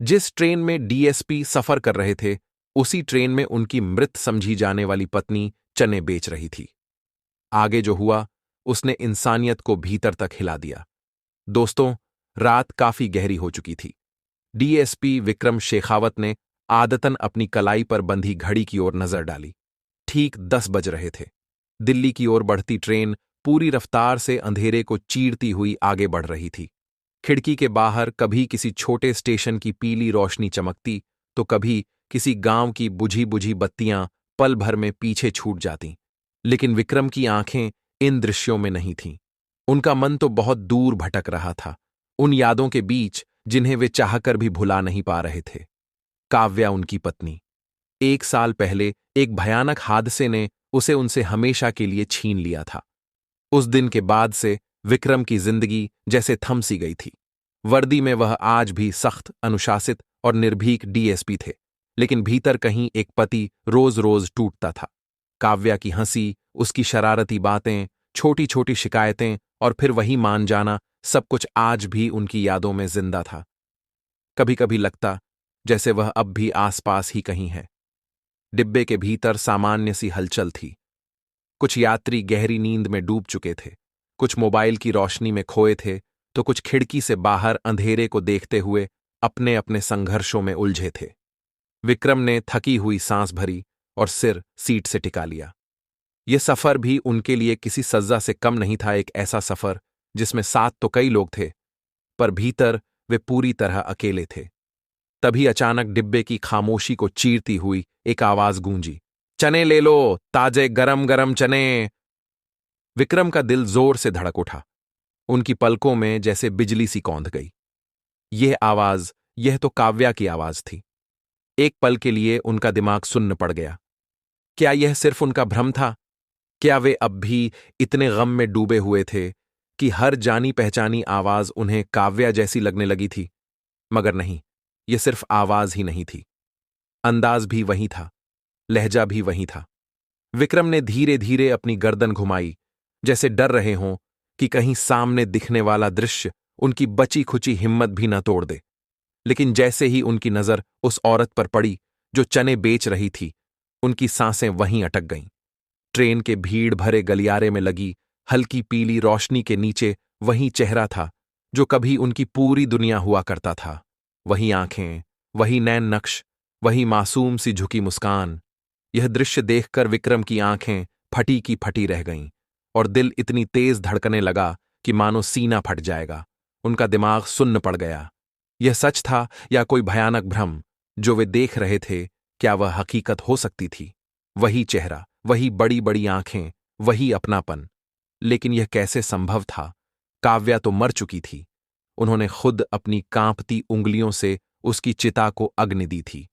जिस ट्रेन में डीएसपी सफर कर रहे थे, उसी ट्रेन में उनकी मृत समझी जाने वाली पत्नी चने बेच रही थी। आगे जो हुआ, उसने इंसानियत को भीतर तक हिला दिया। दोस्तों, रात काफी गहरी हो चुकी थी। डीएसपी विक्रम शेखावत ने आदतन अपनी कलाई पर बंधी घड़ी की ओर नजर डाली। ठीक 10 बज रहे थे। दिल्ली की ओर बढ़ती ट्रेन पूरी रफ्तार से अंधेरे को चीरती हुई आगे बढ़ रही थी। खिड़की के बाहर कभी किसी छोटे स्टेशन की पीली रोशनी चमकती, तो कभी किसी गांव की बुझी बुझी बत्तियां पल भर में पीछे छूट जातीं। लेकिन विक्रम की आंखें इन दृश्यों में नहीं थीं। उनका मन तो बहुत दूर भटक रहा था, उन यादों के बीच जिन्हें वे चाहकर भी भुला नहीं पा रहे थे। काव्या उनकी पत्नी। 1 साल पहले एक भयानक हादसे ने उसे उनसे हमेशा के लिए छीन लिया था। उस दिन के बाद से विक्रम की जिंदगी जैसे थम सी गई थी। वर्दी में वह आज भी सख्त, अनुशासित और निर्भीक डीएसपी थे, लेकिन भीतर कहीं एक पति रोज रोज टूटता था। काव्या की हंसी, उसकी शरारती बातें, छोटी छोटी शिकायतें और फिर वही मान जाना, सब कुछ आज भी उनकी यादों में जिंदा था। कभी कभी लगता जैसे वह अब भी आसपास ही कहीं है। डिब्बे के भीतर सामान्य सी हलचल थी। कुछ यात्री गहरी नींद में डूब चुके थे, कुछ मोबाइल की रोशनी में खोए थे, तो कुछ खिड़की से बाहर अंधेरे को देखते हुए अपने अपने संघर्षों में उलझे थे। विक्रम ने थकी हुई सांस भरी और सिर सीट से टिका लिया। यह सफर भी उनके लिए किसी सज्जा से कम नहीं था। एक ऐसा सफर जिसमें साथ तो कई लोग थे, पर भीतर वे पूरी तरह अकेले थे। तभी अचानक डिब्बे की खामोशी को चीरती हुई एक आवाज गूंजी, चने ले लो, ताजे गरम गरम चने। विक्रम का दिल जोर से धड़क उठा। उनकी पलकों में जैसे बिजली सी कौंध गई। यह आवाज, यह तो काव्या की आवाज थी। एक पल के लिए उनका दिमाग सुन्न पड़ गया। क्या यह सिर्फ उनका भ्रम था? क्या वे अब भी इतने गम में डूबे हुए थे कि हर जानी पहचानी आवाज उन्हें काव्या जैसी लगने लगी थी? मगर नहीं, यह सिर्फ आवाज ही नहीं थी। अंदाज भी वही था, लहजा भी वही था। विक्रम ने धीरे धीरे अपनी गर्दन घुमाई, जैसे डर रहे हों कि कहीं सामने दिखने वाला दृश्य उनकी बची खुची हिम्मत भी न तोड़ दे। लेकिन जैसे ही उनकी नजर उस औरत पर पड़ी जो चने बेच रही थी, उनकी सांसें वहीं अटक गईं। ट्रेन के भीड़ भरे गलियारे में लगी हल्की पीली रोशनी के नीचे वही चेहरा था जो कभी उनकी पूरी दुनिया हुआ करता था। वही आंखें, वही नैन नक्श, वही मासूम सी झुकी मुस्कान। यह दृश्य देखकर विक्रम की आंखें फटी की फटी रह गईं और दिल इतनी तेज धड़कने लगा कि मानो सीना फट जाएगा। उनका दिमाग सुन्न पड़ गया। यह सच था या कोई भयानक भ्रम? जो वे देख रहे थे, क्या वह हकीकत हो सकती थी? वही चेहरा, वही बड़ी बड़ी आंखें, वही अपनापन। लेकिन यह कैसे संभव था? काव्या तो मर चुकी थी। उन्होंने खुद अपनी कांपती उंगलियों से उसकी चिता को अग्नि दी थी,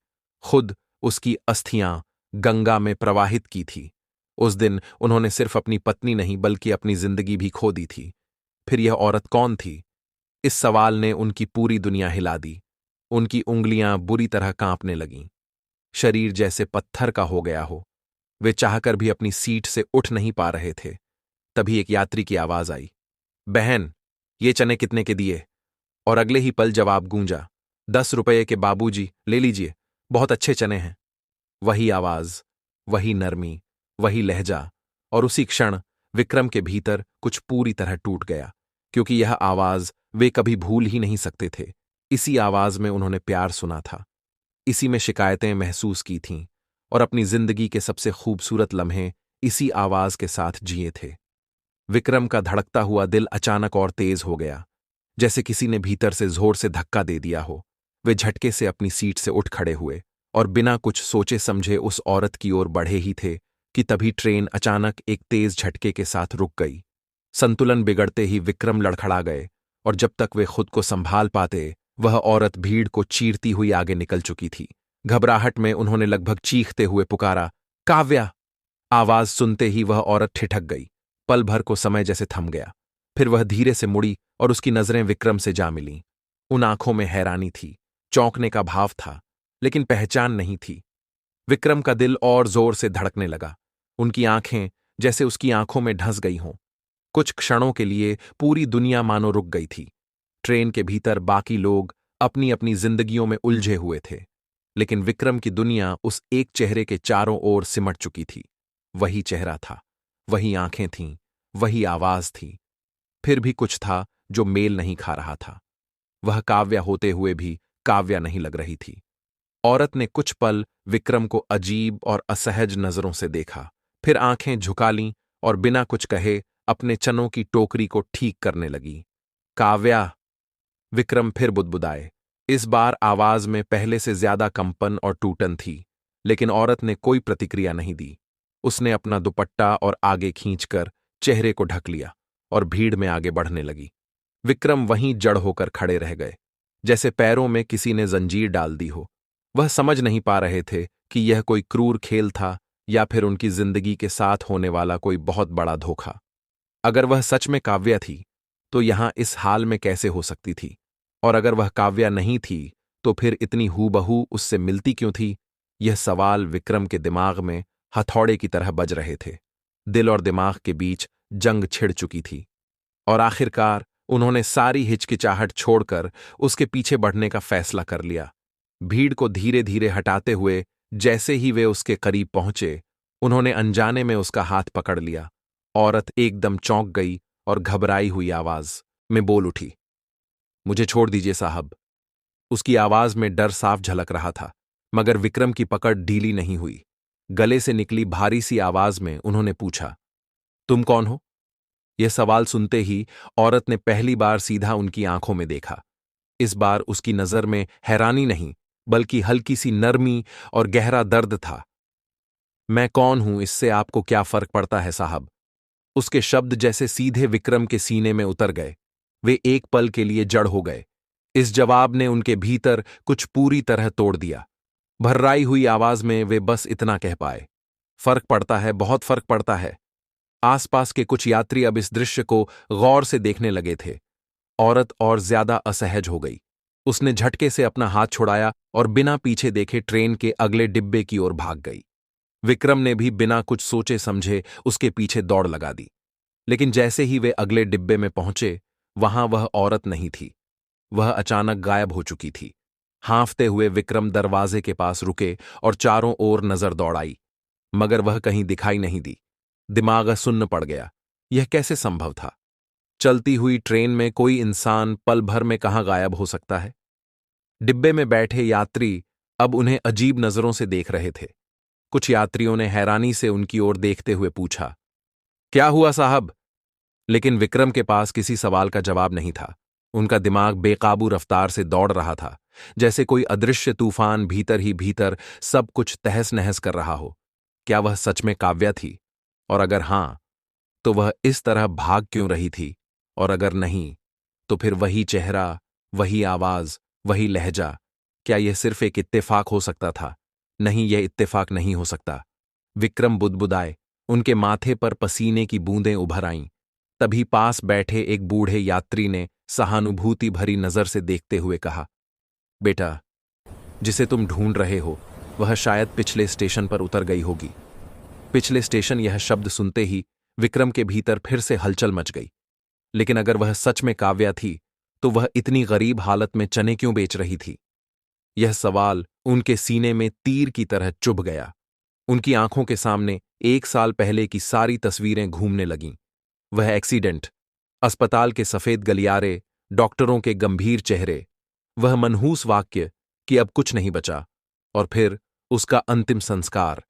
खुद उसकी अस्थियां गंगा में प्रवाहित की थी। उस दिन उन्होंने सिर्फ अपनी पत्नी नहीं बल्कि अपनी जिंदगी भी खो दी थी। फिर यह औरत कौन थी? इस सवाल ने उनकी पूरी दुनिया हिला दी। उनकी उंगलियां बुरी तरह कांपने लगीं। शरीर जैसे पत्थर का हो गया हो। वे चाहकर भी अपनी सीट से उठ नहीं पा रहे थे। तभी एक यात्री की आवाज आई, बहन, ये चने कितने के दिए? और अगले ही पल जवाब गूंजा, 10 रुपये के बाबूजी, ले लीजिए, बहुत अच्छे चने हैं। वही आवाज, वही नरमी, वही लहजा। और उसी क्षण विक्रम के भीतर कुछ पूरी तरह टूट गया, क्योंकि यह आवाज वे कभी भूल ही नहीं सकते थे। इसी आवाज में उन्होंने प्यार सुना था, इसी में शिकायतें महसूस की थीं और अपनी जिंदगी के सबसे खूबसूरत लम्हे इसी आवाज के साथ जिए थे। विक्रम का धड़कता हुआ दिल अचानक और तेज हो गया, जैसे किसी ने भीतर से जोर से धक्का दे दिया हो। वे झटके से अपनी सीट से उठ खड़े हुए और बिना कुछ सोचे समझे उस औरत की ओर बढ़े ही थे कि तभी ट्रेन अचानक एक तेज झटके के साथ रुक गई। संतुलन बिगड़ते ही विक्रम लड़खड़ा गए और जब तक वे खुद को संभाल पाते, वह औरत भीड़ को चीरती हुई आगे निकल चुकी थी। घबराहट में उन्होंने लगभग चीखते हुए पुकारा, काव्या। आवाज सुनते ही वह औरत ठिठक गई। पल भर को समय जैसे थम गया। फिर वह धीरे से मुड़ी और उसकी नजरें विक्रम से जा मिलीं। उन आंखों में हैरानी थी, चौंकने का भाव था, लेकिन पहचान नहीं थी। विक्रम का दिल और जोर से धड़कने लगा। उनकी आंखें जैसे उसकी आंखों में ढंस गई हों। कुछ क्षणों के लिए पूरी दुनिया मानो रुक गई थी। ट्रेन के भीतर बाकी लोग अपनी अपनी जिंदगियों में उलझे हुए थे। लेकिन विक्रम की दुनिया उस एक चेहरे के चारों ओर सिमट चुकी थी। वही चेहरा था, वही आंखें थीं, वही आवाज थी। फिर भी कुछ था जो मेल नहीं खा रहा था। वह काव्या होते हुए भी काव्या नहीं लग रही थी। औरत ने कुछ पल विक्रम को अजीब और असहज नजरों से देखा, फिर आंखें झुका लीं और बिना कुछ कहे अपने चनों की टोकरी को ठीक करने लगी। काव्या! विक्रम फिर बुदबुदाए। इस बार आवाज में पहले से ज्यादा कंपन और टूटन थी, लेकिन औरत ने कोई प्रतिक्रिया नहीं दी। उसने अपना दुपट्टा और आगे खींचकर चेहरे को ढक लिया और भीड़ में आगे बढ़ने लगी। विक्रम वहीं जड़ होकर खड़े रह गए, जैसे पैरों में किसी ने जंजीर डाल दी हो। वह समझ नहीं पा रहे थे कि यह कोई क्रूर खेल था या फिर उनकी जिंदगी के साथ होने वाला कोई बहुत बड़ा धोखा। अगर वह सच में काव्या थी, तो यहां इस हाल में कैसे हो सकती थी? और अगर वह काव्या नहीं थी, तो फिर इतनी हूबहू उससे मिलती क्यों थी? यह सवाल विक्रम के दिमाग में हथौड़े की तरह बज रहे थे। दिल और दिमाग के बीच जंग छिड़ चुकी थी, और आखिरकार उन्होंने सारी हिचकिचाहट छोड़कर उसके पीछे बढ़ने का फैसला कर लिया। भीड़ को धीरे धीरे हटाते हुए जैसे ही वे उसके करीब पहुंचे, उन्होंने अनजाने में उसका हाथ पकड़ लिया। औरत एकदम चौंक गई और घबराई हुई आवाज में बोल उठी, मुझे छोड़ दीजिए साहब। उसकी आवाज में डर साफ झलक रहा था, मगर विक्रम की पकड़ ढीली नहीं हुई। गले से निकली भारी सी आवाज में उन्होंने पूछा, तुम कौन हो? यह सवाल सुनते ही औरत ने पहली बार सीधा उनकी आंखों में देखा। इस बार उसकी नजर में हैरानी नहीं, बल्कि हल्की सी नरमी और गहरा दर्द था। मैं कौन हूं, इससे आपको क्या फर्क पड़ता है साहब? उसके शब्द जैसे सीधे विक्रम के सीने में उतर गए। वे एक पल के लिए जड़ हो गए। इस जवाब ने उनके भीतर कुछ पूरी तरह तोड़ दिया। भर्राई हुई आवाज में वे बस इतना कह पाए, फर्क पड़ता है, बहुत फर्क पड़ता है। आसपास के कुछ यात्री अब इस दृश्य को गौर से देखने लगे थे। औरत और ज्यादा असहज हो गई। उसने झटके से अपना हाथ छुड़ाया और बिना पीछे देखे ट्रेन के अगले डिब्बे की ओर भाग गई। विक्रम ने भी बिना कुछ सोचे समझे उसके पीछे दौड़ लगा दी। लेकिन जैसे ही वे अगले डिब्बे में पहुंचे, वहां वह औरत नहीं थी। वह अचानक गायब हो चुकी थी। हांफते हुए विक्रम दरवाजे के पास रुके और चारों ओर नजर दौड़ाई, मगर वह कहीं दिखाई नहीं दी। दिमाग सुन्न पड़ गया। यह कैसे संभव था? चलती हुई ट्रेन में कोई इंसान पल भर में कहां गायब हो सकता है? डिब्बे में बैठे यात्री अब उन्हें अजीब नजरों से देख रहे थे। कुछ यात्रियों ने हैरानी से उनकी ओर देखते हुए पूछा, क्या हुआ साहब? लेकिन विक्रम के पास किसी सवाल का जवाब नहीं था। उनका दिमाग बेकाबू रफ्तार से दौड़ रहा था, जैसे कोई अदृश्य तूफान भीतर ही भीतर सब कुछ तहस नहस कर रहा हो। क्या वह सच में काव्या थी? और अगर हां, तो वह इस तरह भाग क्यों रही थी? और अगर नहीं, तो फिर वही चेहरा, वही आवाज, वही लहजा। क्या यह सिर्फ एक इत्तेफाक हो सकता था? नहीं, यह इत्तेफाक नहीं हो सकता। विक्रम बुदबुदाए। उनके माथे पर पसीने की बूंदें उभर आईं। तभी पास बैठे एक बूढ़े यात्री ने सहानुभूति भरी नजर से देखते हुए कहा, बेटा, जिसे तुम ढूंढ रहे हो वह शायद पिछले स्टेशन पर उतर गई होगी। पिछले स्टेशन, यह शब्द सुनते ही विक्रम के भीतर फिर से हलचल मच गई। लेकिन अगर वह सच में काव्या थी, तो वह इतनी गरीब हालत में चने क्यों बेच रही थी? यह सवाल उनके सीने में तीर की तरह चुभ गया। उनकी आंखों के सामने 1 साल पहले की सारी तस्वीरें घूमने लगीं। वह एक्सीडेंट, अस्पताल के सफेद गलियारे, डॉक्टरों के गंभीर चेहरे, वह मनहूस वाक्य कि अब कुछ नहीं बचा, और फिर उसका अंतिम संस्कार,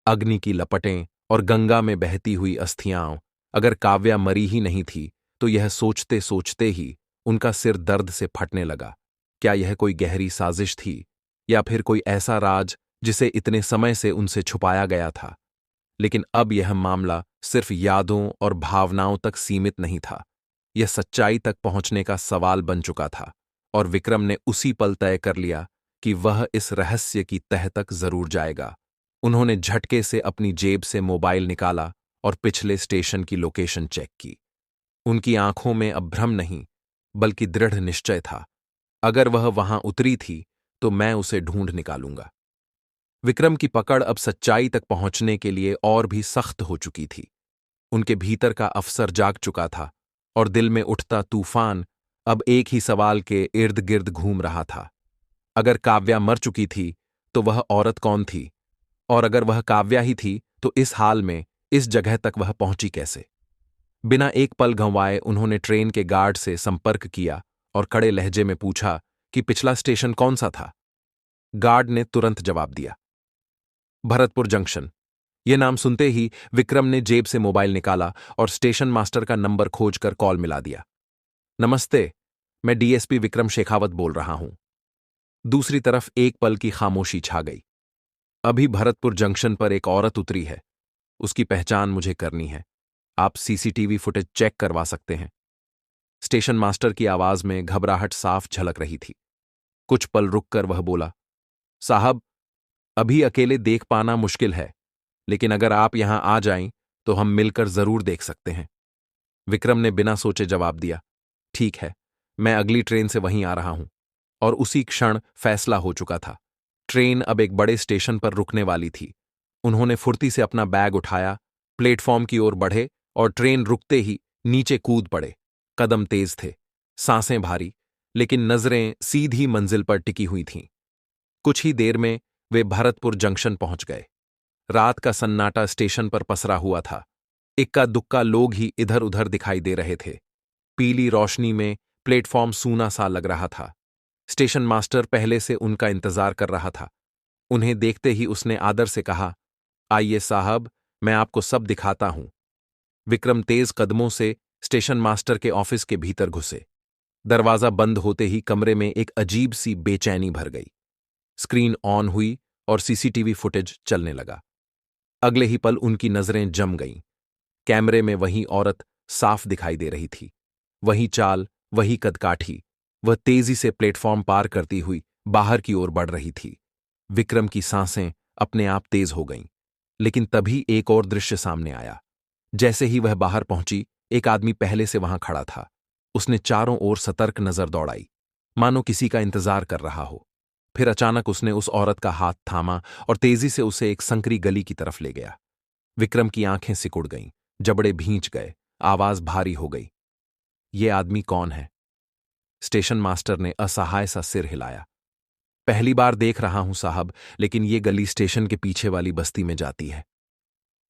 अग्नि की लपटें और गंगा में बहती हुई अस्थियां। अगर काव्या मरी ही नहीं थी, तो यह सोचते सोचते ही उनका सिर दर्द से फटने लगा। क्या यह कोई गहरी साजिश थी, या फिर कोई ऐसा राज जिसे इतने समय से उनसे छुपाया गया था? लेकिन अब यह मामला सिर्फ यादों और भावनाओं तक सीमित नहीं था। यह सच्चाई तक पहुंचने का सवाल बन चुका था, और विक्रम ने उसी पल तय कर लिया कि वह इस रहस्य की तह तक जरूर जाएगा। उन्होंने झटके से अपनी जेब से मोबाइल निकाला और पिछले स्टेशन की लोकेशन चेक की। उनकी आंखों में अब भ्रम नहीं, बल्कि दृढ़ निश्चय था। अगर वह वहां उतरी थी, तो मैं उसे ढूंढ निकालूंगा। विक्रम की पकड़ अब सच्चाई तक पहुंचने के लिए और भी सख्त हो चुकी थी। उनके भीतर का अफसर जाग चुका था, और दिल में उठता तूफान अब एक ही सवाल के इर्द गिर्द घूम रहा था। अगर काव्या मर चुकी थी तो वह औरत कौन थी, और अगर वह काव्या ही थी तो इस हाल में इस जगह तक वह पहुंची कैसे? बिना एक पल गंवाए उन्होंने ट्रेन के गार्ड से संपर्क किया और कड़े लहजे में पूछा कि पिछला स्टेशन कौन सा था। गार्ड ने तुरंत जवाब दिया, भरतपुर जंक्शन। यह नाम सुनते ही विक्रम ने जेब से मोबाइल निकाला और स्टेशन मास्टर का नंबर खोजकर कॉल मिला दिया। नमस्ते, मैं डीएसपी विक्रम शेखावत बोल रहा हूं। दूसरी तरफ एक पल की खामोशी छा गई। अभी भरतपुर जंक्शन पर एक औरत उतरी है, उसकी पहचान मुझे करनी है। आप सीसीटीवी फुटेज चेक करवा सकते हैं। स्टेशन मास्टर की आवाज में घबराहट साफ झलक रही थी। कुछ पल रुककर वह बोला, साहब, अभी अकेले देख पाना मुश्किल है, लेकिन अगर आप यहां आ जाएं तो हम मिलकर जरूर देख सकते हैं। विक्रम ने बिना सोचे जवाब दिया, ठीक है, मैं अगली ट्रेन से वहीं आ रहा हूं। और उसी क्षण फैसला हो चुका था। ट्रेन अब एक बड़े स्टेशन पर रुकने वाली थी। उन्होंने फुर्ती से अपना बैग उठाया, प्लेटफॉर्म की ओर बढ़े और ट्रेन रुकते ही नीचे कूद पड़े। कदम तेज थे, सांसें भारी, लेकिन नजरें सीधी मंजिल पर टिकी हुई थीं। कुछ ही देर में वे भरतपुर जंक्शन पहुंच गए। रात का सन्नाटा स्टेशन पर पसरा हुआ था। इक्का दुक्का लोग ही इधर उधर दिखाई दे रहे थे। पीली रोशनी में प्लेटफॉर्म सूना सा लग रहा था। स्टेशन मास्टर पहले से उनका इंतजार कर रहा था। उन्हें देखते ही उसने आदर से कहा, आइए साहब, मैं आपको सब दिखाता हूं। विक्रम तेज कदमों से स्टेशन मास्टर के ऑफिस के भीतर घुसे। दरवाजा बंद होते ही कमरे में एक अजीब सी बेचैनी भर गई। स्क्रीन ऑन हुई और सीसीटीवी फुटेज चलने लगा। अगले ही पल उनकी नजरें जम गईं। कैमरे में वही औरत साफ दिखाई दे रही थी। वही चाल, वही कदकाठी। वह तेजी से प्लेटफॉर्म पार करती हुई बाहर की ओर बढ़ रही थी। विक्रम की सांसें अपने आप तेज हो गईं। लेकिन तभी एक और दृश्य सामने आया। जैसे ही वह बाहर पहुंची, एक आदमी पहले से वहां खड़ा था। उसने चारों ओर सतर्क नजर दौड़ाई, मानो किसी का इंतजार कर रहा हो। फिर अचानक उसने उस औरत का हाथ थामा और तेजी से उसे एक संकरी गली की तरफ ले गया। विक्रम की आंखें सिकुड़ गईं, जबड़े भींच गए, आवाज भारी हो गई। ये आदमी कौन है? स्टेशन मास्टर ने असहाय सा सिर हिलाया। पहली बार देख रहा हूं साहब, लेकिन ये गली स्टेशन के पीछे वाली बस्ती में जाती है।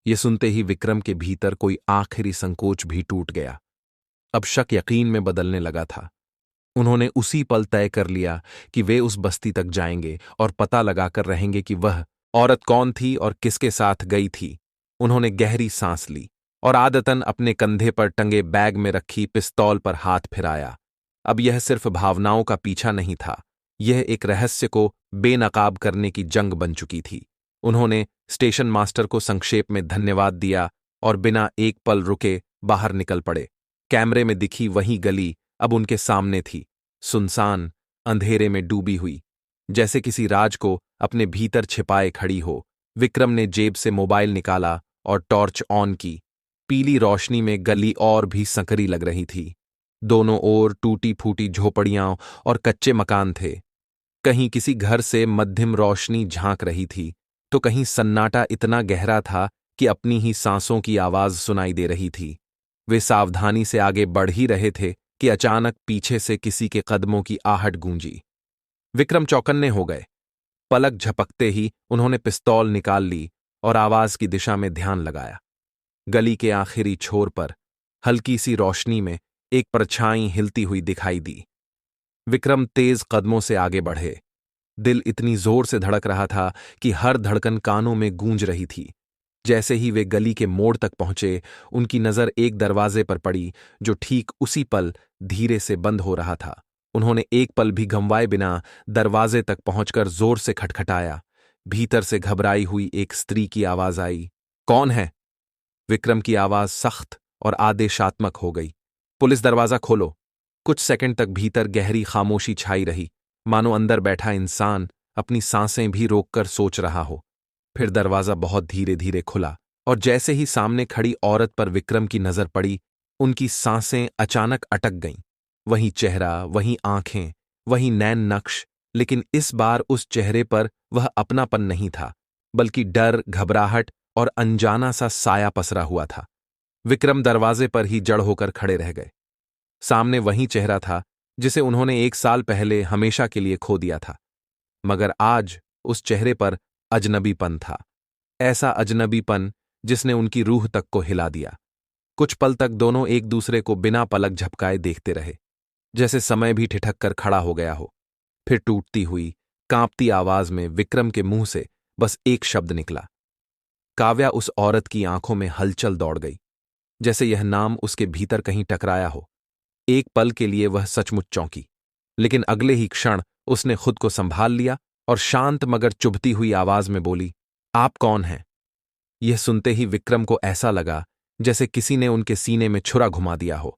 ये सुनते ही विक्रम के भीतर कोई आखिरी संकोच भी टूट गया। अब शक यकीन में बदलने लगा था। उन्होंने उसी पल तय कर लिया कि वे उस बस्ती तक जाएंगे और पता लगाकर रहेंगे कि वह औरत कौन थी और किसके साथ गई थी। उन्होंने गहरी सांस ली और आदतन अपने कंधे पर टंगे बैग में रखी पिस्तौल पर हाथ फिराया। अब यह सिर्फ भावनाओं का पीछा नहीं था, यह एक रहस्य को बेनकाब करने की जंग बन चुकी थी। उन्होंने स्टेशन मास्टर को संक्षेप में धन्यवाद दिया और बिना एक पल रुके बाहर निकल पड़े। कैमरे में दिखी वही गली अब उनके सामने थी, सुनसान, अंधेरे में डूबी हुई, जैसे किसी राज को अपने भीतर छिपाए खड़ी हो। विक्रम ने जेब से मोबाइल निकाला और टॉर्च ऑन की। पीली रोशनी में गली और भी संकरी लग रही थी। दोनों ओर टूटी फूटी झोपड़ियां और कच्चे मकान थे। कहीं किसी घर से मध्यम रोशनी झांक रही थी, तो कहीं सन्नाटा इतना गहरा था कि अपनी ही सांसों की आवाज सुनाई दे रही थी। वे सावधानी से आगे बढ़ ही रहे थे कि अचानक पीछे से किसी के कदमों की आहट गूंजी। विक्रम चौकन्ने हो गए। पलक झपकते ही उन्होंने पिस्तौल निकाल ली और आवाज की दिशा में ध्यान लगाया। गली के आखिरी छोर पर हल्की सी रोशनी में एक परछाई हिलती हुई दिखाई दी। विक्रम तेज कदमों से आगे बढ़े। दिल इतनी जोर से धड़क रहा था कि हर धड़कन कानों में गूंज रही थी। जैसे ही वे गली के मोड़ तक पहुंचे, उनकी नजर एक दरवाजे पर पड़ी जो ठीक उसी पल धीरे से बंद हो रहा था। उन्होंने एक पल भी गंवाए बिना दरवाजे तक पहुंचकर जोर से खटखटाया। भीतर से घबराई हुई एक स्त्री की आवाज आई, कौन है? विक्रम की आवाज सख्त और आदेशात्मक हो गई, पुलिस, दरवाजा खोलो। कुछ सेकंड तक भीतर गहरी खामोशी छाई रही, मानो अंदर बैठा इंसान अपनी सांसें भी रोककर सोच रहा हो। फिर दरवाजा बहुत धीरे धीरे खुला और जैसे ही सामने खड़ी औरत पर विक्रम की नजर पड़ी, उनकी सांसें अचानक अटक गईं। वही चेहरा, वही आंखें, वही नैन नक्श, लेकिन इस बार उस चेहरे पर वह अपनापन नहीं था, बल्कि डर, घबराहट और अनजाना सा साया पसरा हुआ था। विक्रम दरवाजे पर ही जड़ होकर खड़े रह गए। सामने वही चेहरा था जिसे उन्होंने 1 साल पहले हमेशा के लिए खो दिया था। मगर आज उस चेहरे पर अजनबीपन था, ऐसा अजनबीपन जिसने उनकी रूह तक को हिला दिया। कुछ पल तक दोनों एक दूसरे को बिना पलक झपकाए देखते रहे, जैसे समय भी ठिठक कर खड़ा हो गया हो। फिर टूटती हुई, कांपती आवाज में विक्रम के मुंह से बस एक शब्द निकला। काव्या। उस औरत की आंखों में हलचल दौड़ गई, जैसे यह नाम उसके भीतर कहीं टकराया हो। एक पल के लिए वह सचमुच चौंकी, लेकिन अगले ही क्षण उसने खुद को संभाल लिया और शांत मगर चुभती हुई आवाज में बोली, आप कौन हैं? यह सुनते ही विक्रम को ऐसा लगा जैसे किसी ने उनके सीने में छुरा घुमा दिया हो।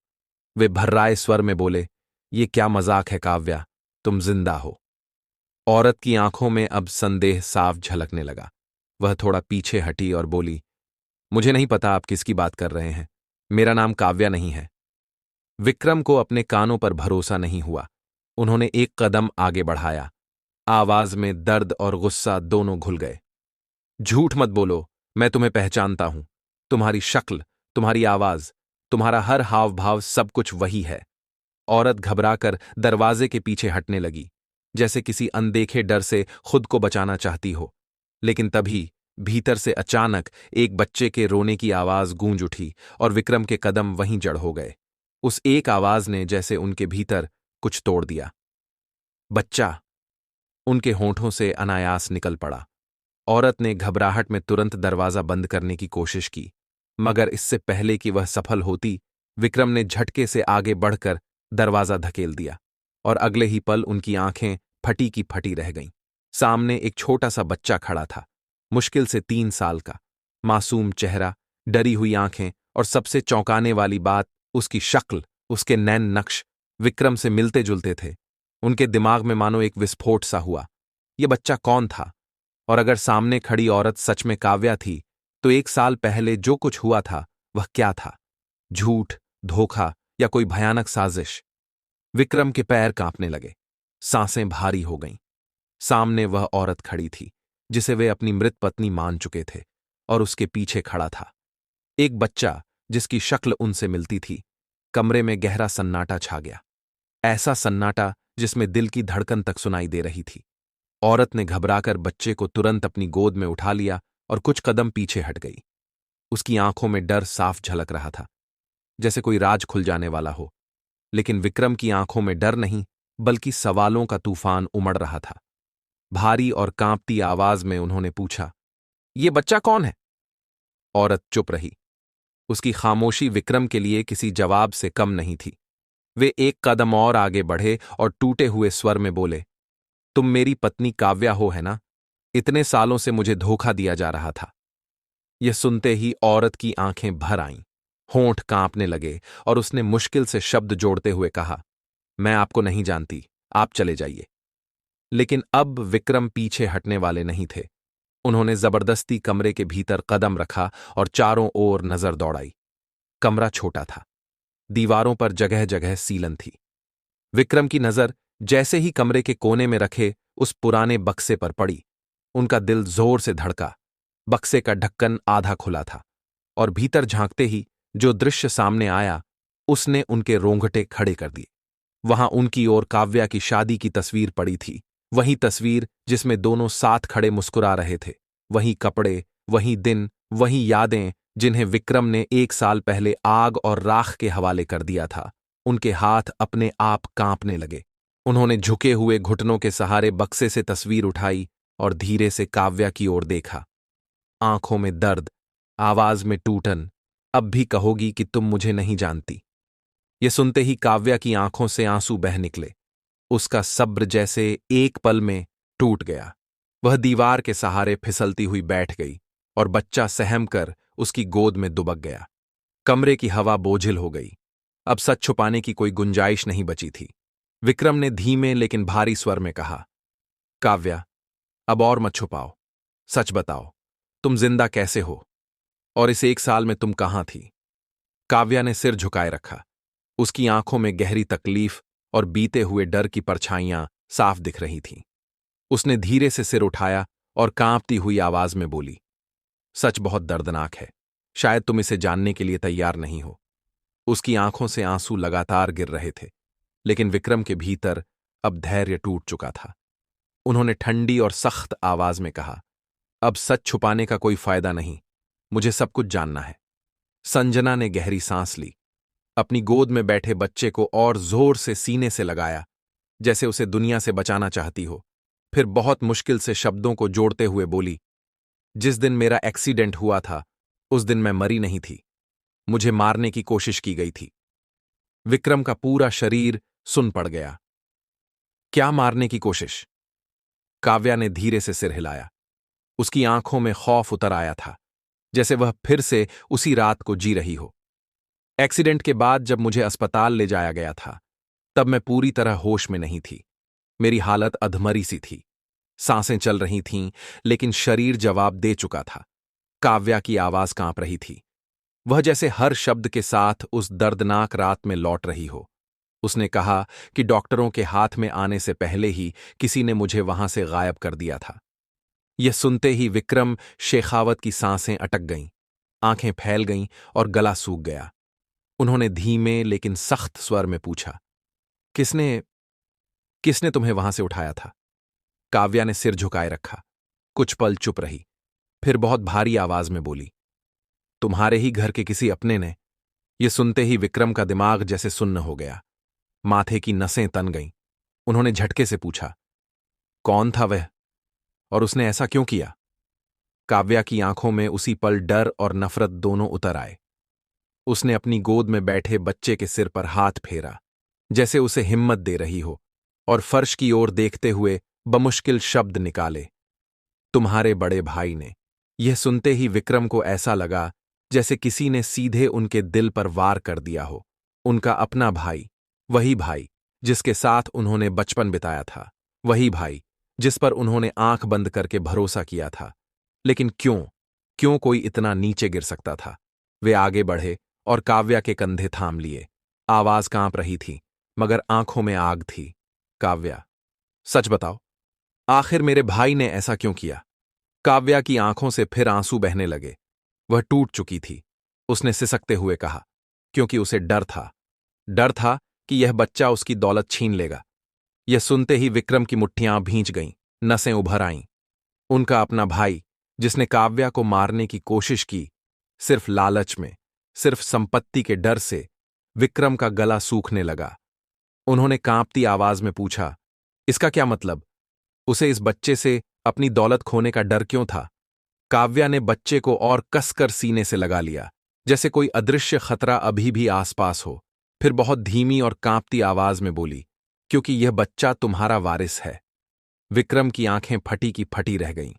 वे भर्राए स्वर में बोले, ये क्या मजाक है काव्या, तुम जिंदा हो। औरत की आंखों में अब संदेह साफ झलकने लगा। वह थोड़ा पीछे हटी और बोली, मुझे नहीं पता आप किसकी बात कर रहे हैं। मेरा नाम काव्या नहीं है। विक्रम को अपने कानों पर भरोसा नहीं हुआ। उन्होंने एक कदम आगे बढ़ाया। आवाज में दर्द और गुस्सा दोनों घुल गए। झूठ मत बोलो, मैं तुम्हें पहचानता हूं। तुम्हारी शक्ल, तुम्हारी आवाज, तुम्हारा हर हाव भाव सब कुछ वही है। औरत घबराकर दरवाजे के पीछे हटने लगी, जैसे किसी अनदेखे डर से खुद को बचाना चाहती हो। लेकिन तभी भीतर से अचानक एक बच्चे के रोने की आवाज गूंज उठी और विक्रम के कदम वहीं जड़ हो गए। उस एक आवाज ने जैसे उनके भीतर कुछ तोड़ दिया। बच्चा उनके होंठों से अनायास निकल पड़ा। औरत ने घबराहट में तुरंत दरवाजा बंद करने की कोशिश की, मगर इससे पहले कि वह सफल होती, विक्रम ने झटके से आगे बढ़कर दरवाजा धकेल दिया और अगले ही पल उनकी आंखें फटी की फटी रह गईं। सामने एक छोटा सा बच्चा खड़ा था, मुश्किल से 3 साल का। मासूम चेहरा, डरी हुई आंखें और सबसे चौंकाने वाली बात, उसकी शक्ल, उसके नैन नक्श विक्रम से मिलते जुलते थे। उनके दिमाग में मानो एक विस्फोट सा हुआ। यह बच्चा कौन था? और अगर सामने खड़ी औरत सच में काव्या थी, तो 1 साल पहले जो कुछ हुआ था वह क्या था? झूठ, धोखा या कोई भयानक साजिश? विक्रम के पैर कांपने लगे, सांसें भारी हो गईं। सामने वह औरत खड़ी थी जिसे वे अपनी मृत पत्नी मान चुके थे, और उसके पीछे खड़ा था एक बच्चा जिसकी शक्ल उनसे मिलती थी। कमरे में गहरा सन्नाटा छा गया, ऐसा सन्नाटा जिसमें दिल की धड़कन तक सुनाई दे रही थी। औरत ने घबराकर बच्चे को तुरंत अपनी गोद में उठा लिया और कुछ कदम पीछे हट गई। उसकी आंखों में डर साफ झलक रहा था, जैसे कोई राज खुल जाने वाला हो। लेकिन विक्रम की आंखों में डर नहीं, बल्कि सवालों का तूफान उमड़ रहा था। भारी और कांपती आवाज में उन्होंने पूछा, ये बच्चा कौन है? औरत चुप रही। उसकी खामोशी विक्रम के लिए किसी जवाब से कम नहीं थी। वे एक कदम और आगे बढ़े और टूटे हुए स्वर में बोले, तुम मेरी पत्नी काव्या हो, है ना? इतने सालों से मुझे धोखा दिया जा रहा था। यह सुनते ही औरत की आंखें भर आईं, होंठ कांपने लगे और उसने मुश्किल से शब्द जोड़ते हुए कहा, मैं आपको नहीं जानती, आप चले जाइए। लेकिन अब विक्रम पीछे हटने वाले नहीं थे। उन्होंने जबरदस्ती कमरे के भीतर कदम रखा और चारों ओर नजर दौड़ाई। कमरा छोटा था, दीवारों पर जगह जगह सीलन थी। विक्रम की नजर जैसे ही कमरे के कोने में रखे उस पुराने बक्से पर पड़ी, उनका दिल जोर से धड़का। बक्से का ढक्कन आधा खुला था और भीतर झांकते ही जो दृश्य सामने आया, उसने उनके रोंगटे खड़े कर दिए। वहां उनकी ओर काव्या की शादी की तस्वीर पड़ी थी, वही तस्वीर जिसमें दोनों साथ खड़े मुस्कुरा रहे थे। वही कपड़े, वही दिन, वही यादें जिन्हें विक्रम ने 1 साल पहले आग और राख के हवाले कर दिया था। उनके हाथ अपने आप कांपने लगे। उन्होंने झुके हुए घुटनों के सहारे बक्से से तस्वीर उठाई और धीरे से काव्या की ओर देखा। आंखों में दर्द, आवाज में टूटन। अब भी कहोगी कि तुम मुझे नहीं जानती? ये सुनते ही काव्या की आंखों से आंसू बह निकले। उसका सब्र जैसे एक पल में टूट गया। वह दीवार के सहारे फिसलती हुई बैठ गई और बच्चा सहम कर उसकी गोद में दुबक गया। कमरे की हवा बोझिल हो गई। अब सच छुपाने की कोई गुंजाइश नहीं बची थी। विक्रम ने धीमे लेकिन भारी स्वर में कहा, काव्या, अब और मत छुपाओ, सच बताओ, तुम जिंदा कैसे हो? और इस 1 साल में तुम कहां थी? काव्या ने सिर झुकाए रखा। उसकी आंखों में गहरी तकलीफ और बीते हुए डर की परछाइयां साफ दिख रही थीं। उसने धीरे से सिर उठाया और कांपती हुई आवाज में बोली, सच बहुत दर्दनाक है, शायद तुम इसे जानने के लिए तैयार नहीं हो। उसकी आंखों से आंसू लगातार गिर रहे थे। लेकिन विक्रम के भीतर अब धैर्य टूट चुका था। उन्होंने ठंडी और सख्त आवाज में कहा, अब सच छुपाने का कोई फायदा नहीं, मुझे सब कुछ जानना है। संजना ने गहरी सांस ली, अपनी गोद में बैठे बच्चे को और जोर से सीने से लगाया, जैसे उसे दुनिया से बचाना चाहती हो। फिर बहुत मुश्किल से शब्दों को जोड़ते हुए बोली, जिस दिन मेरा एक्सीडेंट हुआ था उस दिन मैं मरी नहीं थी, मुझे मारने की कोशिश की गई थी। विक्रम का पूरा शरीर सुन पड़ गया। क्या मारने की कोशिश? काव्या ने धीरे से सिर हिलाया। उसकी आंखों में खौफ उतर आया था, जैसे वह फिर से उसी रात को जी रही हो। एक्सीडेंट के बाद जब मुझे अस्पताल ले जाया गया था, तब मैं पूरी तरह होश में नहीं थी। मेरी हालत अधमरी सी थी, सांसें चल रही थीं, लेकिन शरीर जवाब दे चुका था। काव्या की आवाज कांप रही थी, वह जैसे हर शब्द के साथ उस दर्दनाक रात में लौट रही हो। उसने कहा कि डॉक्टरों के हाथ में आने से पहले ही किसी ने मुझे वहां से गायब कर दिया था। यह सुनते ही विक्रम शेखावत की सांसें अटक गईं, आंखें फैल गईं और गला सूख गया। उन्होंने धीमे लेकिन सख्त स्वर में पूछा, किसने किसने तुम्हें वहां से उठाया था? काव्या ने सिर झुकाए रखा, कुछ पल चुप रही, फिर बहुत भारी आवाज में बोली, तुम्हारे ही घर के किसी अपने ने। यह सुनते ही विक्रम का दिमाग जैसे सुन्न हो गया, माथे की नसें तन गईं। उन्होंने झटके से पूछा, कौन था वह और उसने ऐसा क्यों किया? काव्या की आंखों में उसी पल डर और नफरत दोनों उतर आए। उसने अपनी गोद में बैठे बच्चे के सिर पर हाथ फेरा, जैसे उसे हिम्मत दे रही हो, और फर्श की ओर देखते हुए बमुश्किल शब्द निकाले, तुम्हारे बड़े भाई ने। यह सुनते ही विक्रम को ऐसा लगा जैसे किसी ने सीधे उनके दिल पर वार कर दिया हो। उनका अपना भाई, वही भाई जिसके साथ उन्होंने बचपन बिताया था, वही भाई जिस पर उन्होंने आंख बंद करके भरोसा किया था। लेकिन क्यों कोई इतना नीचे गिर सकता था? वे आगे बढ़े और काव्या के कंधे थाम लिए। आवाज कांप रही थी, मगर आंखों में आग थी। काव्या, सच बताओ, आखिर मेरे भाई ने ऐसा क्यों किया? काव्या की आंखों से फिर आंसू बहने लगे। वह टूट चुकी थी। उसने सिसकते हुए कहा, क्योंकि उसे डर था कि यह बच्चा उसकी दौलत छीन लेगा। यह सुनते ही विक्रम की मुट्ठियां भींच गईं, नसें उभर आईं। उनका अपना भाई, जिसने काव्या को मारने की कोशिश की, सिर्फ लालच में, सिर्फ संपत्ति के डर से। विक्रम का गला सूखने लगा। उन्होंने कांपती आवाज में पूछा, इसका क्या मतलब? उसे इस बच्चे से अपनी दौलत खोने का डर क्यों था? काव्या ने बच्चे को और कसकर सीने से लगा लिया, जैसे कोई अदृश्य खतरा अभी भी आसपास हो। फिर बहुत धीमी और कांपती आवाज में बोली, क्योंकि यह बच्चा तुम्हारा वारिस है। विक्रम की आंखें फटी की फटी रह गईं।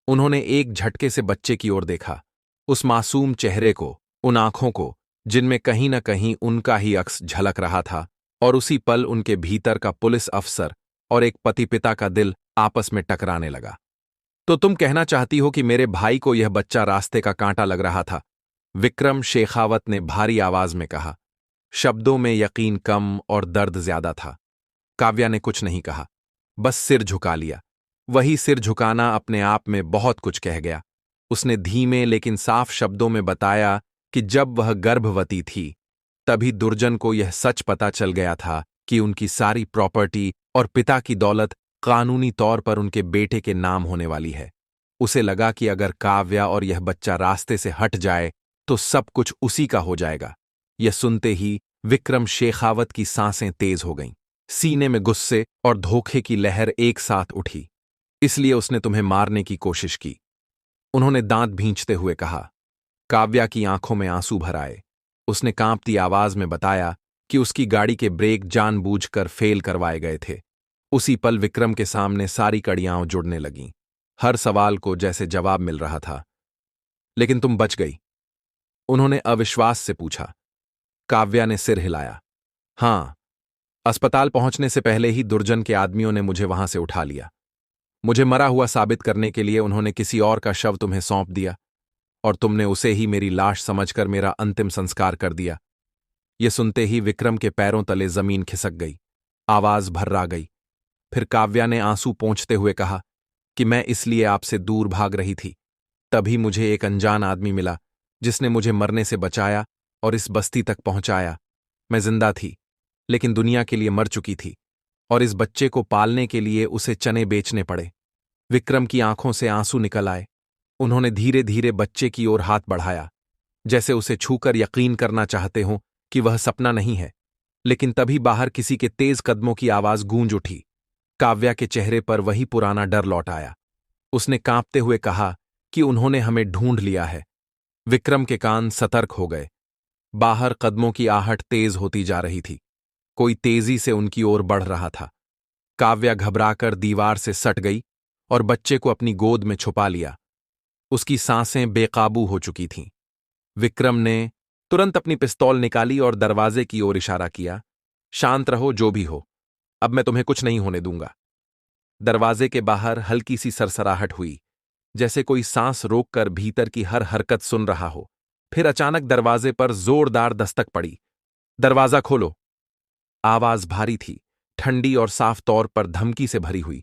उन्होंने एक झटके से बच्चे की ओर देखा, उस मासूम चेहरे को, उन आंखों को जिनमें कहीं न कहीं उनका ही अक्स झलक रहा था, और उसी पल उनके भीतर का पुलिस अफसर और एक पति पिता का दिल आपस में टकराने लगा। तो तुम कहना चाहती हो कि मेरे भाई को यह बच्चा रास्ते का कांटा लग रहा था? विक्रम शेखावत ने भारी आवाज में कहा। शब्दों में यकीन कम और दर्द ज्यादा था। काव्या ने कुछ नहीं कहा, बस सिर झुका लिया। वही सिर झुकाना अपने आप में बहुत कुछ कह गया। उसने धीमे लेकिन साफ शब्दों में बताया कि जब वह गर्भवती थी, तभी दुर्जन को यह सच पता चल गया था कि उनकी सारी प्रॉपर्टी और पिता की दौलत कानूनी तौर पर उनके बेटे के नाम होने वाली है। उसे लगा कि अगर काव्या और यह बच्चा रास्ते से हट जाए तो सब कुछ उसी का हो जाएगा। यह सुनते ही विक्रम शेखावत की सांसें तेज हो गईं। सीने में गुस्से और धोखे की लहर एक साथ उठी। इसलिए उसने तुम्हें मारने की कोशिश की, उन्होंने दांत भींचते हुए कहा। काव्या की आंखों में आंसू भर आए। उसने कांपती आवाज में बताया कि उसकी गाड़ी के ब्रेक जानबूझकर फेल करवाए गए थे। उसी पल विक्रम के सामने सारी कड़ियां जुड़ने लगीं। हर सवाल को जैसे जवाब मिल रहा था। लेकिन तुम बच गई? उन्होंने अविश्वास से पूछा। काव्या ने सिर हिलाया। हां, अस्पताल पहुंचने से पहले ही दुर्जन के आदमियों ने मुझे वहां से उठा लिया। मुझे मरा हुआ साबित करने के लिए उन्होंने किसी और का शव तुम्हें सौंप दिया, और तुमने उसे ही मेरी लाश समझकर मेरा अंतिम संस्कार कर दिया। यह सुनते ही विक्रम के पैरों तले जमीन खिसक गई, आवाज भर्रा गई। फिर काव्या ने आंसू पोंछते हुए कहा कि मैं इसलिए आपसे दूर भाग रही थी। तभी मुझे एक अनजान आदमी मिला, जिसने मुझे मरने से बचाया और इस बस्ती तक पहुंचाया। मैं जिंदा थी, लेकिन दुनिया के लिए मर चुकी थी और इस बच्चे को पालने के लिए उसे चने बेचने पड़े। विक्रम की आंखों से आंसू निकल आए। उन्होंने धीरे धीरे बच्चे की ओर हाथ बढ़ाया, जैसे उसे छूकर यकीन करना चाहते हों कि वह सपना नहीं है। लेकिन तभी बाहर किसी के तेज कदमों की आवाज गूंज उठी। काव्या के चेहरे पर वही पुराना डर लौट आया। उसने कांपते हुए कहा कि उन्होंने हमें ढूंढ लिया है। विक्रम के कान सतर्क हो गए। बाहर कदमों की आहट तेज होती जा रही थी। कोई तेजी से उनकी ओर बढ़ रहा था। काव्या घबराकर दीवार से सट गई और बच्चे को अपनी गोद में छुपा लिया। उसकी सांसें बेकाबू हो चुकी थीं। विक्रम ने तुरंत अपनी पिस्तौल निकाली और दरवाजे की ओर इशारा किया। शांत रहो, जो भी हो, अब मैं तुम्हें कुछ नहीं होने दूंगा। दरवाजे के बाहर हल्की सी सरसराहट हुई, जैसे कोई सांस रोककर भीतर की हर हरकत सुन रहा हो। फिर अचानक दरवाजे पर जोरदार दस्तक पड़ी। दरवाजा खोलो। आवाज भारी थी, ठंडी और साफ तौर पर धमकी से भरी हुई।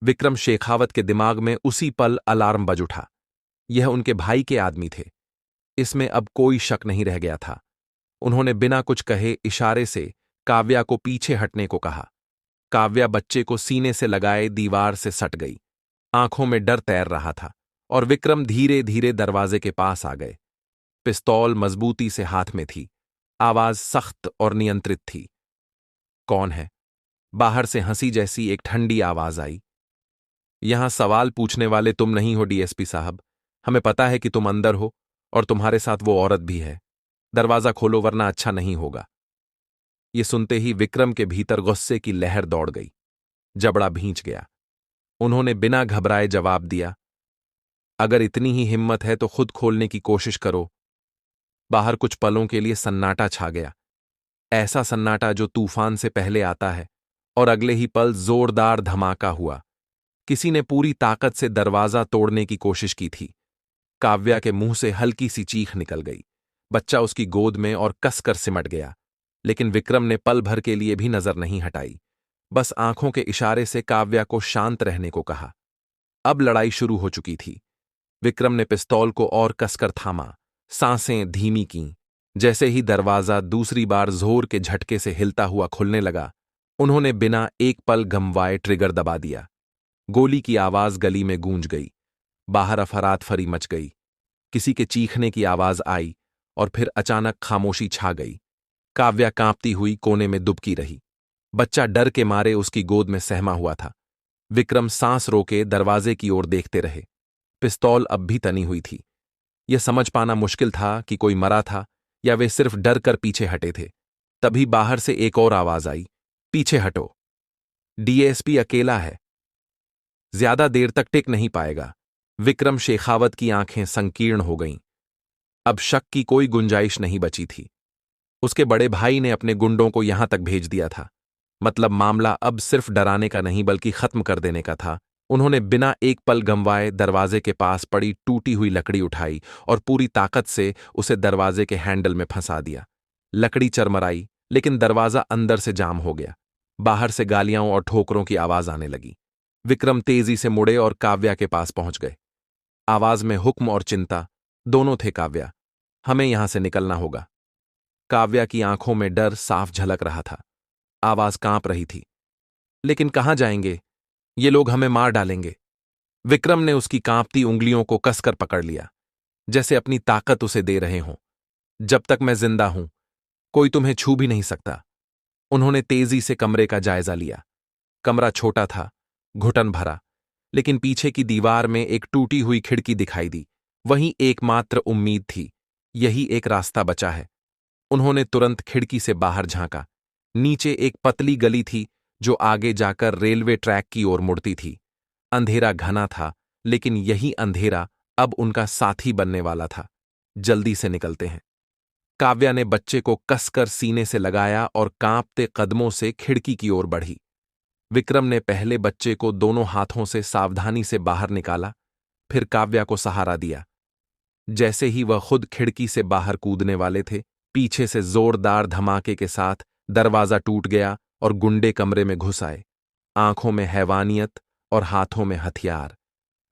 विक्रम शेखावत के दिमाग में उसी पल अलार्म बज उठा। यह उनके भाई के आदमी थे। इसमें अब कोई शक नहीं रह गया था। उन्होंने बिना कुछ कहे इशारे से काव्या को पीछे हटने को कहा। काव्या बच्चे को सीने से लगाए दीवार से सट गई। आंखों में डर तैर रहा था और विक्रम धीरे धीरे दरवाजे के पास आ गए। पिस्तौल मजबूती से हाथ में थी। आवाज सख्त और नियंत्रित थी। कौन है? बाहर से हंसी जैसी एक ठंडी आवाज आई। यहां सवाल पूछने वाले तुम नहीं हो डीएसपी साहब। हमें पता है कि तुम अंदर हो और तुम्हारे साथ वो औरत भी है। दरवाजा खोलो वरना अच्छा नहीं होगा। ये सुनते ही विक्रम के भीतर गुस्से की लहर दौड़ गई। जबड़ा भींच गया। उन्होंने बिना घबराए जवाब दिया, अगर इतनी ही हिम्मत है तो खुद खोलने की कोशिश करो। बाहर कुछ पलों के लिए सन्नाटा छा गया। ऐसा सन्नाटा जो तूफान से पहले आता है, और अगले ही पल जोरदार धमाका हुआ। किसी ने पूरी ताकत से दरवाजा तोड़ने की कोशिश की थी। काव्या के मुंह से हल्की सी चीख निकल गई। बच्चा उसकी गोद में और कसकर सिमट गया। लेकिन विक्रम ने पल भर के लिए भी नजर नहीं हटाई। बस आंखों के इशारे से काव्या को शांत रहने को कहा। अब लड़ाई शुरू हो चुकी थी। विक्रम ने पिस्तौल को और कसकर थामा। सांसें धीमी कीं। जैसे ही दरवाजा दूसरी बार जोर के झटके से हिलता हुआ खुलने लगा, उन्होंने बिना एक पल गंवाए ट्रिगर दबा दिया। गोली की आवाज गली में गूंज गई। बाहर अफरातफरी मच गई। किसी के चीखने की आवाज आई और फिर अचानक खामोशी छा गई। काव्या कांपती हुई कोने में दुबकी रही। बच्चा डर के मारे उसकी गोद में सहमा हुआ था। विक्रम सांस रोके दरवाजे की ओर देखते रहे। पिस्तौल अब भी तनी हुई थी। यह समझ पाना मुश्किल था कि कोई मरा था या वे सिर्फ डर कर पीछे हटे थे। तभी बाहर से एक और आवाज आई, पीछे हटो। डीएसपी अकेला है, ज्यादा देर तक टिक नहीं पाएगा। विक्रम शेखावत की आंखें संकीर्ण हो गईं। अब शक की कोई गुंजाइश नहीं बची थी। उसके बड़े भाई ने अपने गुंडों को यहां तक भेज दिया था। मतलब मामला अब सिर्फ डराने का नहीं बल्कि खत्म कर देने का था। उन्होंने बिना एक पल गंवाए दरवाजे के पास पड़ी टूटी हुई लकड़ी उठाई और पूरी ताकत से उसे दरवाजे के हैंडल में फंसा दिया। लकड़ी चरमराई, लेकिन दरवाजा अंदर से जाम हो गया। बाहर से गालियां और ठोकरों की आवाज आने लगी। विक्रम तेजी से मुड़े और काव्या के पास पहुंच गए। आवाज में हुक्म और चिंता दोनों थे। काव्या, हमें यहां से निकलना होगा। काव्या की आंखों में डर साफ झलक रहा था। आवाज कांप रही थी। लेकिन कहां जाएंगे? ये लोग हमें मार डालेंगे। विक्रम ने उसकी कांपती उंगलियों को कसकर पकड़ लिया, जैसे अपनी ताकत उसे दे रहे हों। जब तक मैं जिंदा हूं, कोई तुम्हें छू भी नहीं सकता। उन्होंने तेजी से कमरे का जायजा लिया। कमरा छोटा था, घुटन भरा, लेकिन पीछे की दीवार में एक टूटी हुई खिड़की दिखाई दी। वहीं एकमात्र उम्मीद थी। यही एक रास्ता बचा है। उन्होंने तुरंत खिड़की से बाहर झांका। नीचे एक पतली गली थी जो आगे जाकर रेलवे ट्रैक की ओर मुड़ती थी। अंधेरा घना था, लेकिन यही अंधेरा अब उनका साथी बनने वाला था। जल्दी से निकलते हैं। काव्या ने बच्चे को कसकर सीने से लगाया और कांपते कदमों से खिड़की की ओर बढ़ी। विक्रम ने पहले बच्चे को दोनों हाथों से सावधानी से बाहर निकाला, फिर काव्या को सहारा दिया। जैसे ही वह खुद खिड़की से बाहर कूदने वाले थे, पीछे से जोरदार धमाके के साथ दरवाजा टूट गया और गुंडे कमरे में घुस आए, आंखों में हैवानियत और हाथों में हथियार।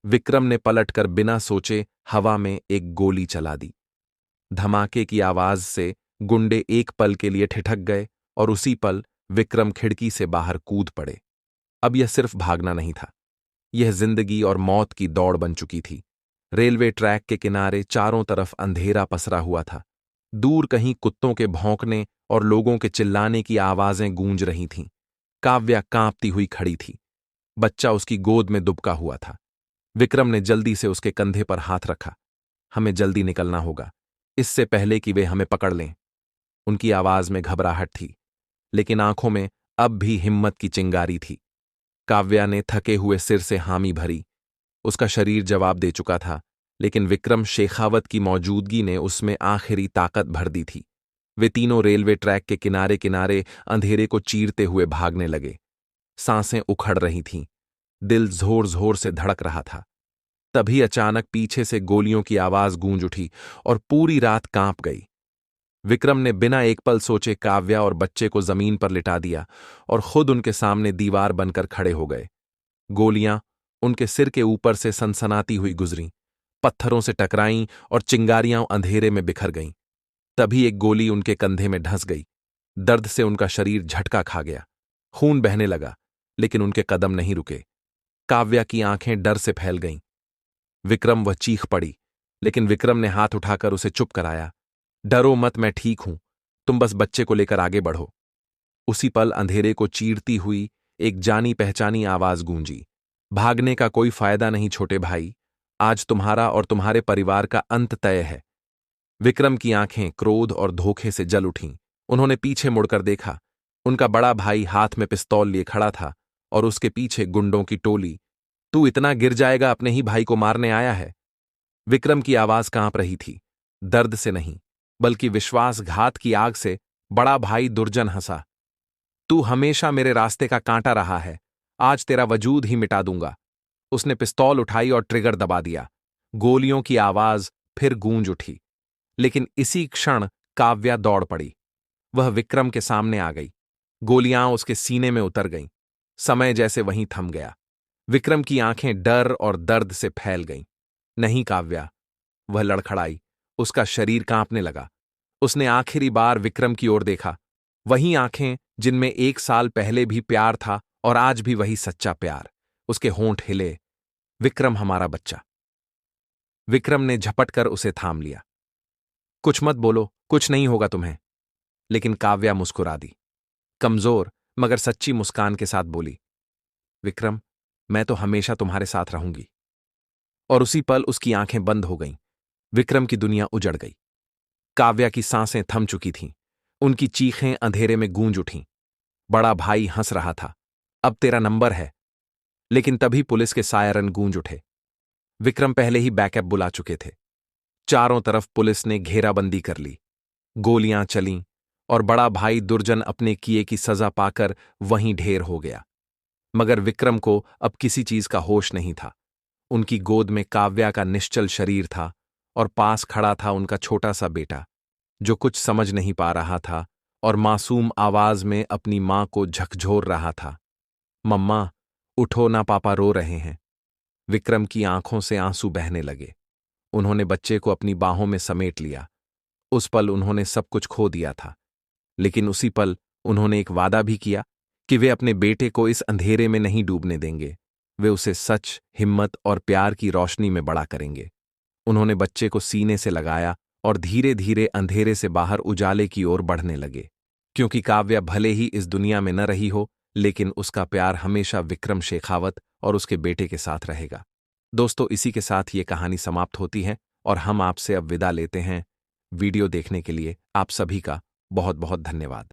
विक्रम ने पलटकर बिना सोचे हवा में एक गोली चला दी। धमाके की आवाज से गुंडे एक पल के लिए ठिठक गए और उसी पल विक्रम खिड़की से बाहर कूद पड़े। अब यह सिर्फ भागना नहीं था, यह जिंदगी और मौत की दौड़ बन चुकी थी। रेलवे ट्रैक के किनारे चारों तरफ अंधेरा पसरा हुआ था। दूर कहीं कुत्तों के भौंकने और लोगों के चिल्लाने की आवाजें गूंज रही थीं। काव्या कांपती हुई खड़ी थी। बच्चा उसकी गोद में दुबका हुआ था। विक्रम ने जल्दी से उसके कंधे पर हाथ रखा। हमें जल्दी निकलना होगा, इससे पहले कि वे हमें पकड़ लें। उनकी आवाज में घबराहट थी, लेकिन आंखों में अब भी हिम्मत की चिंगारी थी। काव्या ने थके हुए सिर से हामी भरी। उसका शरीर जवाब दे चुका था, लेकिन विक्रम शेखावत की मौजूदगी ने उसमें आखिरी ताकत भर दी थी। वे तीनों रेलवे ट्रैक के किनारे किनारे अंधेरे को चीरते हुए भागने लगे। सांसें उखड़ रही थीं, दिल जोर जोर से धड़क रहा था। तभी अचानक पीछे से गोलियों की आवाज गूंज उठी और पूरी रात कांप गई। विक्रम ने बिना एक पल सोचे काव्या और बच्चे को जमीन पर लिटा दिया और खुद उनके सामने दीवार बनकर खड़े हो गए। गोलियां उनके सिर के ऊपर से सनसनाती हुई गुजरीं, पत्थरों से टकराईं और चिंगारियां अंधेरे में बिखर गईं। तभी एक गोली उनके कंधे में ढंस गई। दर्द से उनका शरीर झटका खा गया। खून बहने लगा, लेकिन उनके कदम नहीं रुके। काव्या की आंखें डर से फैल गईं। विक्रम वह चीख पड़ी, लेकिन विक्रम ने हाथ उठाकर उसे चुप कराया। डरो मत, मैं ठीक हूं, तुम बस बच्चे को लेकर आगे बढ़ो। उसी पल अंधेरे को चीरती हुई एक जानी पहचानी आवाज गूंजी। भागने का कोई फायदा नहीं छोटे भाई, आज तुम्हारा और तुम्हारे परिवार का अंत तय है। विक्रम की आंखें क्रोध और धोखे से जल उठीं। उन्होंने पीछे मुड़कर देखा। उनका बड़ा भाई हाथ में पिस्तौल लिए खड़ा था और उसके पीछे गुंडों की टोली। तू इतना गिर जाएगा, अपने ही भाई को मारने आया है? विक्रम की आवाज कांप रही थी, दर्द से नहीं बल्कि विश्वासघात की आग से। बड़ा भाई दुर्जन हंसा। तू हमेशा मेरे रास्ते का कांटा रहा है, आज तेरा वजूद ही मिटा दूंगा। उसने पिस्तौल उठाई और ट्रिगर दबा दिया। गोलियों की आवाज फिर गूंज उठी, लेकिन इसी क्षण काव्या दौड़ पड़ी। वह विक्रम के सामने आ गई। गोलियां उसके सीने में उतर गईं। समय जैसे वहीं थम गया। विक्रम की आंखें डर और दर्द से फैल गईं। नहीं काव्या, वह लड़खड़ाई। उसका शरीर कांपने लगा। उसने आखिरी बार विक्रम की ओर देखा। वही आंखें जिनमें 1 साल पहले भी प्यार था और आज भी वही सच्चा प्यार। उसके होंठ हिले। विक्रम, हमारा बच्चा। विक्रम ने झपटकर उसे थाम लिया। कुछ मत बोलो, कुछ नहीं होगा तुम्हें। लेकिन काव्या मुस्कुरा दी, कमजोर मगर सच्ची मुस्कान के साथ बोली, विक्रम, मैं तो हमेशा तुम्हारे साथ रहूंगी। और उसी पल उसकी आंखें बंद हो गईं। विक्रम की दुनिया उजड़ गई। काव्या की सांसें थम चुकी थीं। उनकी चीखें अंधेरे में गूंज उठीं। बड़ा भाई हंस रहा था, अब तेरा नंबर है। लेकिन तभी पुलिस के सायरन गूंज उठे। विक्रम पहले ही बैकअप बुला चुके थे। चारों तरफ पुलिस ने घेराबंदी कर ली। गोलियां चलीं और बड़ा भाई दुर्जन अपने किए की सजा पाकर वहीं ढेर हो गया। मगर विक्रम को अब किसी चीज का होश नहीं था। उनकी गोद में काव्या का निश्चल शरीर था और पास खड़ा था उनका छोटा सा बेटा, जो कुछ समझ नहीं पा रहा था और मासूम आवाज में अपनी मां को झकझोर रहा था, मम्मा, उठो ना, पापा रो रहे हैं। विक्रम की आंखों से आंसू बहने लगे। उन्होंने बच्चे को अपनी बाहों में समेट लिया। उस पल उन्होंने सब कुछ खो दिया था, लेकिन उसी पल उन्होंने एक वादा भी किया कि वे अपने बेटे को इस अंधेरे में नहीं डूबने देंगे। वे उसे सच, हिम्मत और प्यार की रोशनी में बड़ा करेंगे। उन्होंने बच्चे को सीने से लगाया और धीरे धीरे अंधेरे से बाहर उजाले की ओर बढ़ने लगे। क्योंकि काव्या भले ही इस दुनिया में न रही हो, लेकिन उसका प्यार हमेशा विक्रम शेखावत और उसके बेटे के साथ रहेगा। दोस्तों, इसी के साथ ये कहानी समाप्त होती है और हम आपसे अब विदा लेते हैं। वीडियो देखने के लिए आप सभी का बहुत बहुत धन्यवाद।